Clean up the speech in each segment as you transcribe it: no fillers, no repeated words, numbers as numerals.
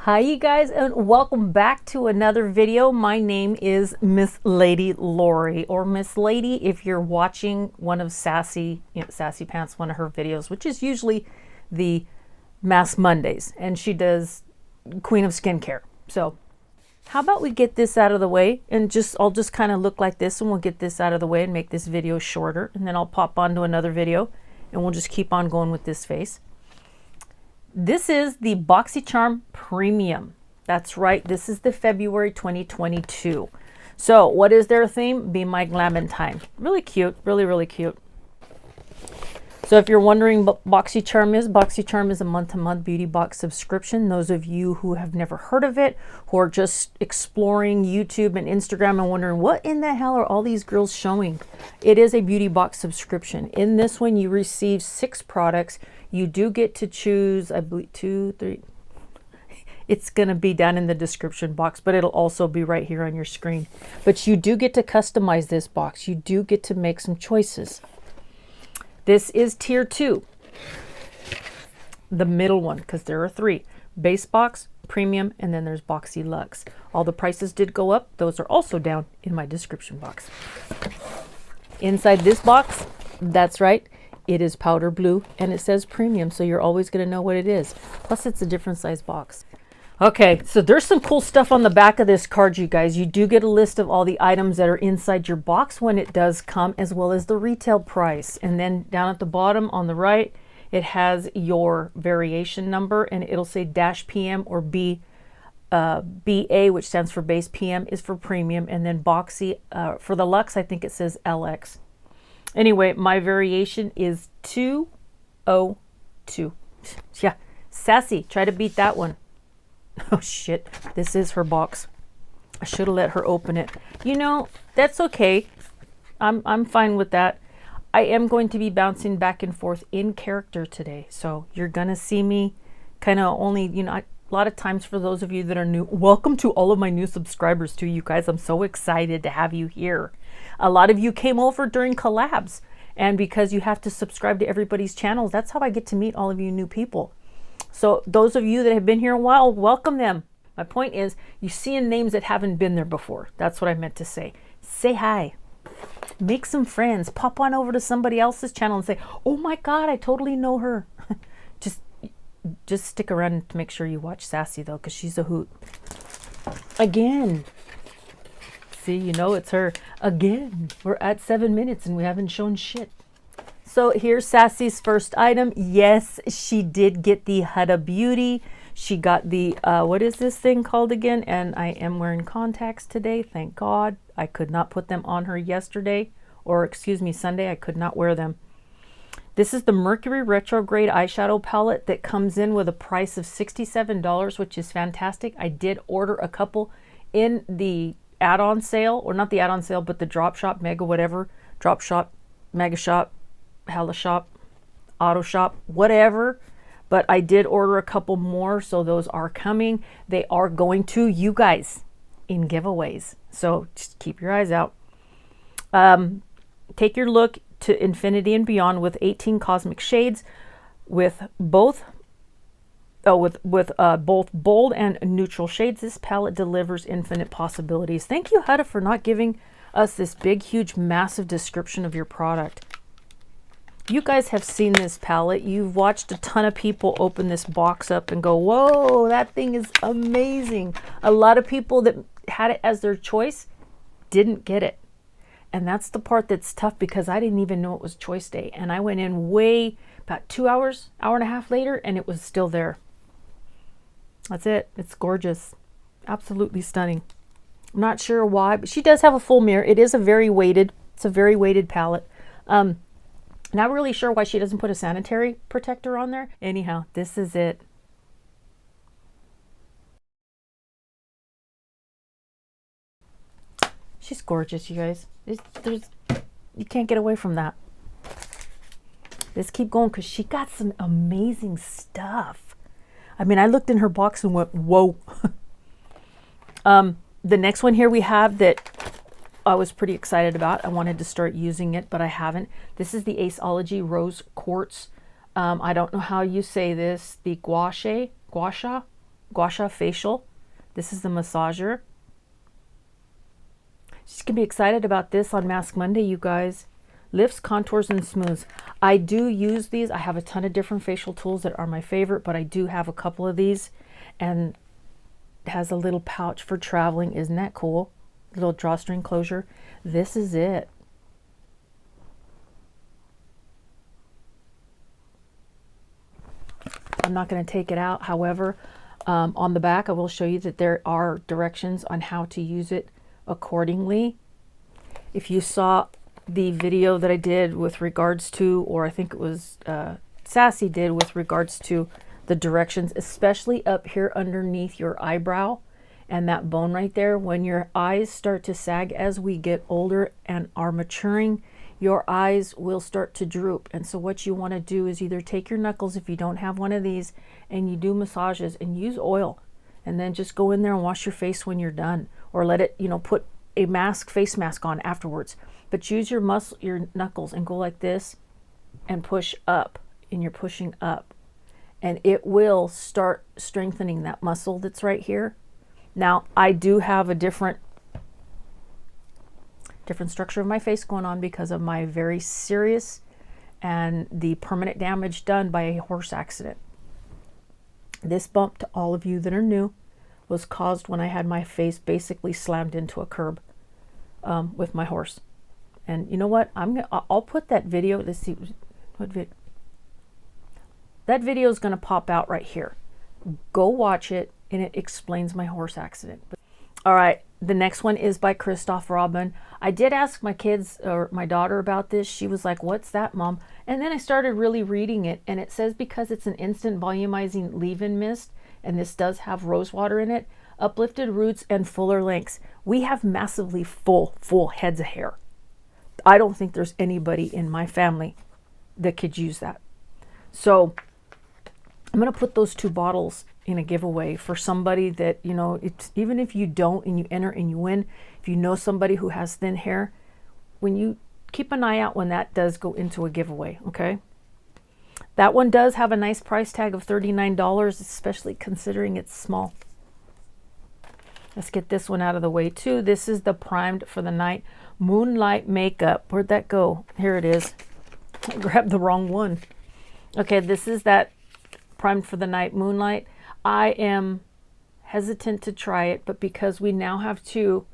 Hi you guys, and welcome back to another video. My name is Miss Lady Lori, or Miss Lady if you're watching one of Sassy Pants, one of her videos, which is usually the Mask Mondays, and she does Queen of Skincare. So how about we get this out of the way, and I'll just kind of look like this, and we'll get this out of the way and make this video shorter, and then I'll pop onto another video and we'll just keep on going with this face. This is the BOXYCHARM Premium. That's right, this is the February 2022. So what is their theme? Be My Glamentine. Really cute, really cute. So if you're wondering what BOXYCHARM is a month-to-month beauty box subscription. Those of you who have never heard of it, who are just exploring YouTube and Instagram and wondering what in the hell are all these girls showing? It is a beauty box subscription. In this one, you receive 6 products. You do get to choose, I believe, 2, 3. It's going to be down in the description box, but it'll also be right here on your screen. But you do get to customize this box. You do get to make some choices. This is tier 2, the middle one, because there are 3. Base box, premium, and then there's Boxy Luxe. All the prices did go up. Those are also down in my description box. Inside this box, that's right, it is powder blue and it says premium, so you're always going to know what it is. Plus it's a different size box. Okay, so there's some cool stuff on the back of this card, you guys. You do get a list of all the items that are inside your box when it does come, as well as the retail price. And then down at the bottom on the right, it has your variation number, and it'll say dash PM or B. BA, which stands for base, PM is for premium, and then Boxy, for the Luxe, I think it says LX. Anyway, my variation is 202. Yeah, Sassy, try to beat that one. Oh shit, this is her box. I should have let her open it. You know, that's okay. I'm fine with that. I am going to be bouncing back and forth in character today. So you're gonna see me kind of only, you know, a lot of times for those of you that are new, welcome to all of my new subscribers too, you guys. I'm so excited to have you here. A lot of you came over during collabs, and because you have to subscribe to everybody's channels, that's how I get to meet all of you new people. So those of you that have been here a while, welcome them. My point is, you see names that haven't been there before. That's what I meant to say. Say hi. Make some friends. Pop on over to somebody else's channel and say, oh my God, I totally know her. Just stick around to make sure you watch Sassy though, because she's a hoot. Again. See, you know it's her. Again. We're at 7 minutes and we haven't shown shit. So here's Sassy's first item. Yes, she did get the Huda Beauty. She got the, what is this thing called again? And I am wearing contacts today, thank God. I could not put them on her yesterday, or excuse me, Sunday. I could not wear them. This is the Mercury Retrograde eyeshadow palette that comes in with a price of $67, which is fantastic. I did order a couple in the add-on sale, or not the add-on sale, but the drop shop, mega whatever, drop shop, mega shop, hella shop, auto shop, whatever. But I did order a couple more, so those are coming. They are going to you guys in giveaways, so just keep your eyes out. Take your look to infinity and beyond with 18 cosmic shades, with both bold and neutral shades. This palette delivers infinite possibilities. Thank you, Huda, for not giving us this big, huge, massive description of your product. You guys have seen this palette. You've watched a ton of people open this box up and go, whoa, that thing is amazing. A lot of people that had it as their choice didn't get it. And that's the part that's tough, because I didn't even know it was choice day. And I went in way about 2 hours, hour and a half later, and it was still there. That's it. It's gorgeous. Absolutely stunning. I'm not sure why, but she does have a full mirror. It is a very weighted, it's a very weighted palette. Not really sure why she doesn't put a sanitary protector on there. Anyhow, this is it. She's gorgeous, you guys. You can't get away from that. Let's keep going, because she got some amazing stuff. I mean, I looked in her box and went, whoa. The next one here we have that I was pretty excited about. I wanted to start using it, but I haven't. This is the Aceology Rose Quartz. I don't know how you say this. The gua sha Gua Sha Facial. This is the massager. She's gonna be excited about this on Mask Monday, you guys. Lifts, contours, and smooths. I do use these. I have a ton of different facial tools that are my favorite, but I do have a couple of these, and it has a little pouch for traveling. Isn't that cool? Little drawstring closure. This is it. I'm not going to take it out. However, on the back, I will show you that there are directions on how to use it accordingly. If you saw the video that I did with regards to, or I think it was Sassy did with regards to the directions, especially up here underneath your eyebrow and that bone right there, when your eyes start to sag as we get older and are maturing, your eyes will start to droop. And so what you want to do is either take your knuckles, if you don't have one of these, and you do massages and use oil, and then just go in there and wash your face when you're done, or let it, you know, put a mask, face mask on afterwards. But use your knuckles and go like this and push up, and you're pushing up, and it will start strengthening that muscle that's right here. Now, I do have a different structure of my face going on because of my very serious and the permanent damage done by a horse accident. This bump, to all of you that are new, was caused when I had my face basically slammed into a curb with my horse. And you know what? I'll put that video. Let's see what video. That video is going to pop out right here. Go watch it, and it explains my horse accident. All right, the next one is by Christoph Robin. I did ask my kids, or my daughter, about this. She was like, "What's that, Mom?" And then I started really reading it, and it says because it's an instant volumizing leave-in mist, and this does have rose water in it, uplifted roots and fuller lengths. We have massively full heads of hair. I don't think there's anybody in my family that could use that. So I'm going to put those 2 bottles in a giveaway for somebody that, you know, it's, even if you don't and you enter and you win, if you know somebody who has thin hair, when you keep an eye out when that does go into a giveaway, okay? That one does have a nice price tag of $39, especially considering it's small. Let's get this one out of the way too. This is the Primed for the Night Moonlight Makeup. Where'd that go? Here it is. I grabbed the wrong one. Okay, this is that Primed for the Night Moonlight. I am hesitant to try it, but because we now have 2,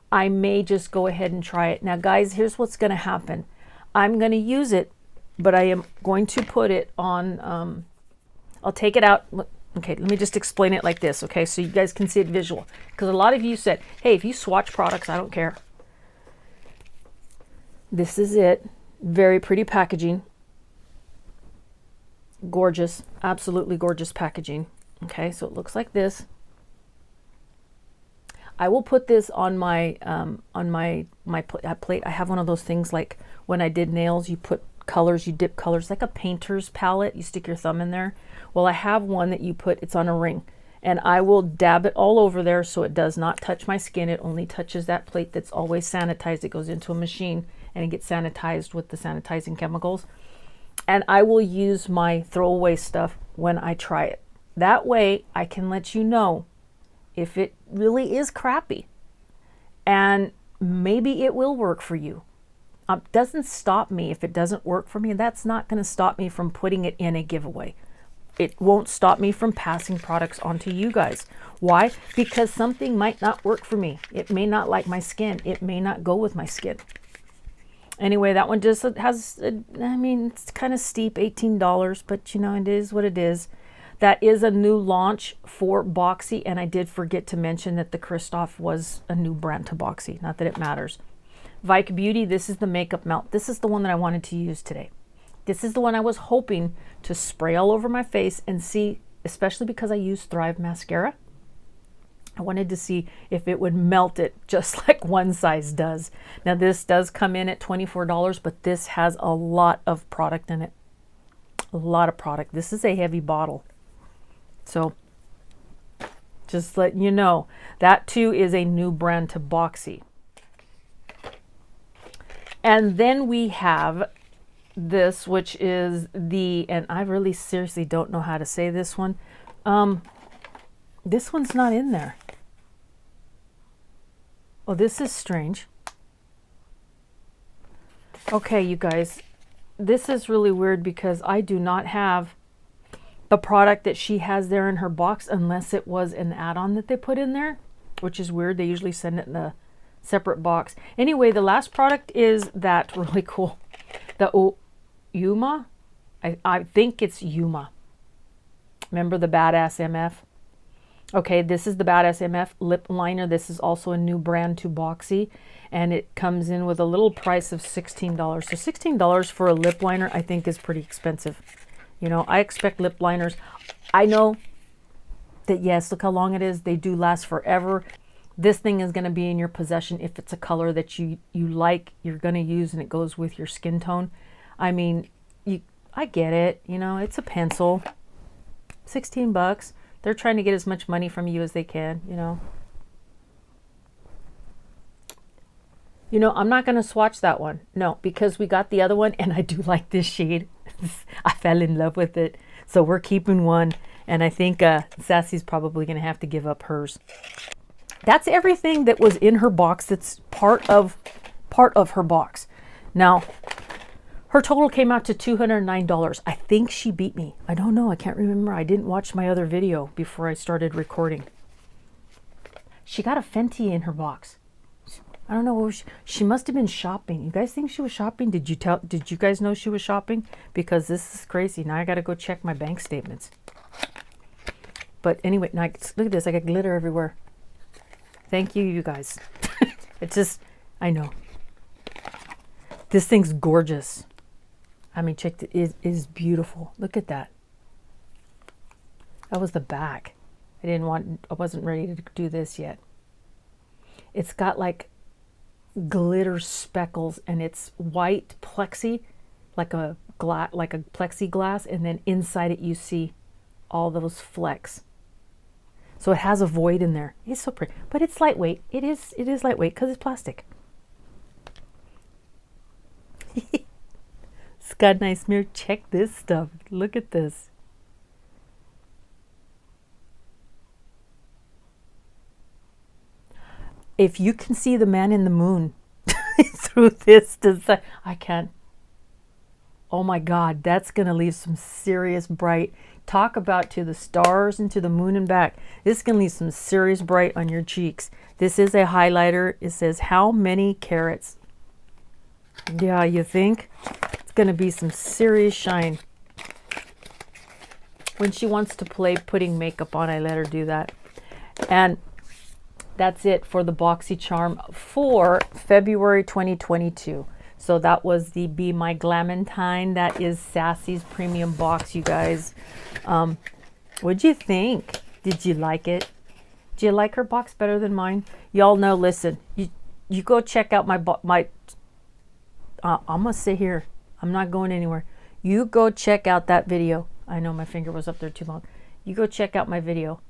I may just go ahead and try it. Now guys, here's what's going to happen. I'm going to use it, but I am going to put it on, I'll take it out. Okay, let me just explain it like this, okay, so you guys can see it visual. Because a lot of you said, hey, if you swatch products, I don't care. This is it. Very pretty packaging. Gorgeous, absolutely gorgeous packaging. Okay, so it looks like this. I will put this on my plate. I have one of those things like when I did nails, you put colors, you dip colors, like a painter's palette. You stick your thumb in there. Well, I have one that you put, it's on a ring, and I will dab it all over there so it does not touch my skin. It only touches that plate that's always sanitized. It goes into a machine and it gets sanitized with the sanitizing chemicals. And I will use my throwaway stuff when I try it. That way I can let you know if it really is crappy, and maybe it will work for you. Doesn't stop me if it doesn't work for me. That's not going to stop me from putting it in a giveaway. It won't stop me from passing products on to you guys. Why? Because something might not work for me. It may not like my skin. It may not go with my skin. Anyway, that one just has, I mean, it's kind of steep, $18, but you know, it is what it is. That is a new launch for Boxy, and I did forget to mention that the Christoph was a new brand to Boxy. Not that it matters. Vike Beauty, this is the makeup melt. This is the one that I wanted to use today. This is the one I was hoping to spray all over my face and see, especially because I use Thrive mascara. I wanted to see if it would melt it just like One Size does. Now this does come in at $24, but this has a lot of product in it. A lot of product. This is a heavy bottle. So just letting you know, that too is a new brand to Boxy. And then we have this, which is the, and I really seriously don't know how to say this one, This one's not in there. Oh, this is strange. Okay, you guys, this is really weird because I do not have the product that she has there in her box unless it was an add-on that they put in there, which is weird. They usually send it in a separate box. Anyway, the last product is that really cool, the Yuma. I think it's Yuma. Remember the Badass MF? Okay, this is the Badass MF lip liner. This is also a new brand to Boxy, and it comes in with a little price of $16. So $16 for a lip liner I think is pretty expensive. You know, I expect lip liners. I know that, yes, look how long it is. They do last forever. This thing is going to be in your possession if it's a color that you like, you're going to use, and it goes with your skin tone. I mean, I get it. You know, it's a pencil. 16 bucks. They're trying to get as much money from you as they can, you know. You know, I'm not going to swatch that one. No, because we got the other one, and I do like this shade. I fell in love with it. So we're keeping one, and I think Sassy's probably going to have to give up hers. That's everything that was in her box. That's part of her box. Now, her total came out to $209. I think she beat me. I don't know. I can't remember. I didn't watch my other video before I started recording. She got a Fenty in her box. I don't know what she must have been shopping. You guys think she was shopping? Did you guys know she was shopping? Because this is crazy. Now I got to go check my bank statements. But anyway, now look at this. I got glitter everywhere. Thank you, you guys. It's just, I know. This thing's gorgeous. I mean, check it is beautiful. Look at that. That was the back. I wasn't ready to do this yet. It's got like glitter speckles, and it's white plexi, like a plexiglass, and then inside it you see all those flecks. So it has a void in there. It's so pretty, but it's lightweight. It is lightweight because it's plastic. It's got a nice mirror. Check this stuff. Look at this. If you can see the man in the moon through this design, I can't. Oh my God, that's going to leave some serious bright. Talk about to the stars and to the moon and back. This is going to leave some serious bright on your cheeks. This is a highlighter. It says, how many carats? Yeah, you think? It's going to be some serious shine. When she wants to play putting makeup on, I let her do that. And that's it for the BOXYCHARM for February 2022. So that was the Be My Glamentine. That is Sassy's premium box, you guys. What'd you think? Did you like it? Do you like her box better than mine? Y'all know, listen, you go check out my I'm gonna sit here. I'm not going anywhere. You go check out that video. I know my finger was up there too long. You go check out my video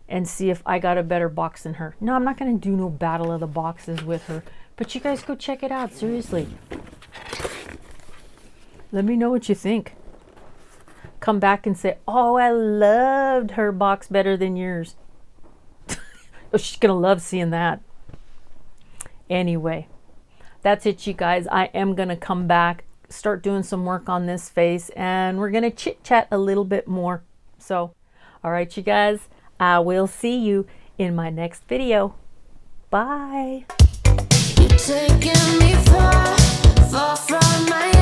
and see if I got a better box than her. No, I'm not gonna do no battle of the boxes with her. But you guys go check it out, seriously. Let me know what you think. Come back and say, oh, I loved her box better than yours. Oh, she's gonna love seeing that. Anyway, that's it, you guys. I am gonna come back, start doing some work on this face, and we're gonna chit chat a little bit more. So, all right, you guys, I will see you in my next video. Bye. Taking me far, far from my